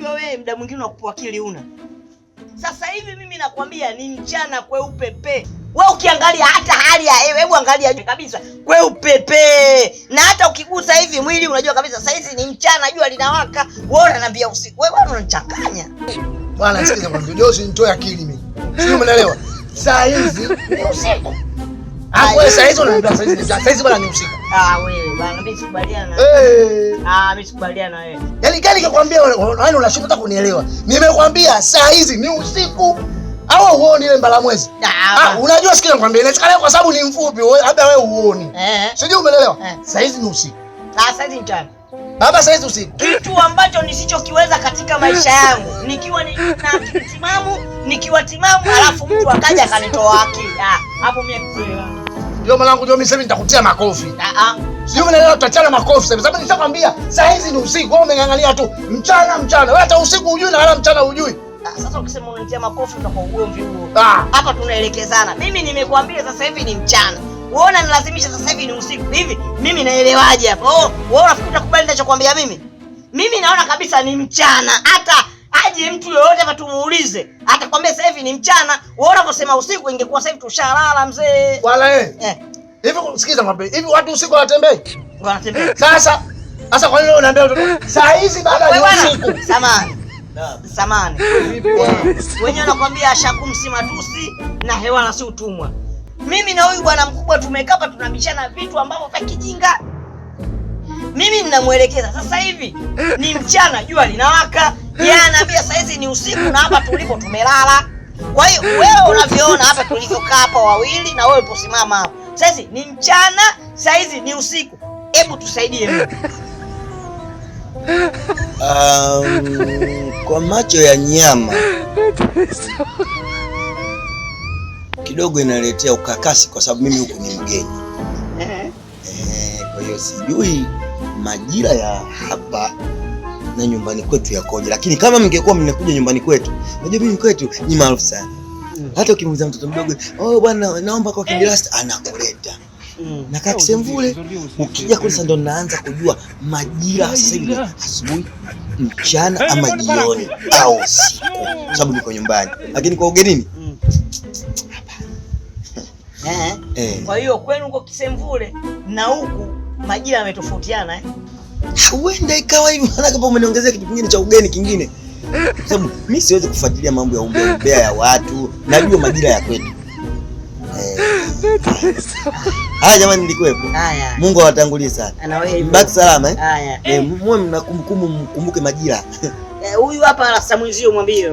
unajua wewe muda mwingine unakupa akili una. Sasa hivi mimi nakwambia ni mchana kweupe pe. Wewe ukiangalia hata hali ya hewa, hebu angalia kabisa kweupe pe. Na hata ukigusa hivi mwili unajua kabisa sasa hizi ni mchana, jua linawaka. Wewe unaniambia usiku. Wewe bwana unanichanganya. Bwana sikiza kwa Josi, nitoe akili mimi. Sio umeelewa? Saa hizi ni usiku. Hapo saa hizi unaniambia saa hizi bwana ni usiku. Wewe bwana mimi sikubaliana. Mimi sikubaliana wewe. Yaani gani nikwambia wewe unashuka hata kunielewa. Nimekwambia saa hizi ni usiku. Au uone ile mbalamwezi. Unajua sikia nikwambia inawezekana kwa sababu ni mfupi labda wewe uone. Sijui umeelewa? Saa hizi ni usiku. Saa hizi mchana. Baba saa hizi usiku. Kitu ambacho nisichokiweza katika maisha yangu nikiwa na akili timamu, nikiwa timamu alafu mtu akaja akanitoa akili. Hapo mimi nakuelewa. Ndio mwanangu, ndio mimi sasa nitakutia makofi. Sio unaelewa, tutachana makofi sasa. Sababu nishakwambia saa hizi ni usiku. Wewe umengangania tu mchana. Wewe hata usiku hujui na wala mchana hujui. Sasa ukisema unanitia makofi utakuwa ugomvi huo. Hapa tunaelekezana. Mimi nimekuambia sasa hivi ni mchana. Uona nilazimisha sasa hivi ni usiku. Hivi mimi naelewaje hapa? Wewe unafikiri utakubali ninachokuambia mimi? Mimi naona kabisa ni mchana. Hata aje mtu yoyote hapa tumuulize, atakwambia sasa hivi ni mchana. Wewe unaposema usiku ingekuwa sasa hivi tushalala mzee. Wala hivi sikiza mwambie. Hivi watu usiku wanatembea? Wanatembea. Sasa kwa nini unaambia saa hizi baada ya usiku? Samani. Wenyewe anakuambia ashakumsi matusi na hewa si utumwa. Mimi na huyu bwana mkubwa tumekaa hapa tunabishana vitu ambavyo vya kijinga. Mimi ninamuelekeza sasa hivi ni mchana, jua linawaka. Yeye ananiambia sasa hizi ni usiku na hapa tulipo tumelala. Kwa hiyo wewe unavyoona hapa tulivyokaa hapa wawili na wewe uliposimama hapo. Sasa hizi ni mchana, sasa hizi ni usiku. Hebu tusaidie mimi. Kwa macho ya nyama kidogo inaletea ukakasi kwa sababu mimi huku ni mgeni. Kwa hiyo sijui majira ya hapa na nyumbani kwetu yakoje, lakini kama mngekuwa mnakuja nyumbani kwetu, unajua mimi kwetu ni maarufu sana. Hata ukimuuliza mtoto mdogo, bwana naomba kwa kindirasta anakuleta. Na kaka Kisemvule ukija kule ndo naanza kujua majira sasa hivi asubuhi, mchana ama jioni au usiku, sababu niko nyumbani. Lakini kwa ugenini Kwa hiyo kwenu huko Kisemvule na huku majira yametofautiana Huenda ikawa hivyo, maana kama umeniongezea kitu kingine cha ugeni kingine. Sababu mimi siwezi kufuatilia mambo ya umbea ya watu, najua majira ya kwetu. Haya jamani, nilikuwepo. Mungu awatangulie sana. Mbaki salama muwe mnakumbukumbu, mkumbuke majira. Huyu hapa la Samwizio mwambie.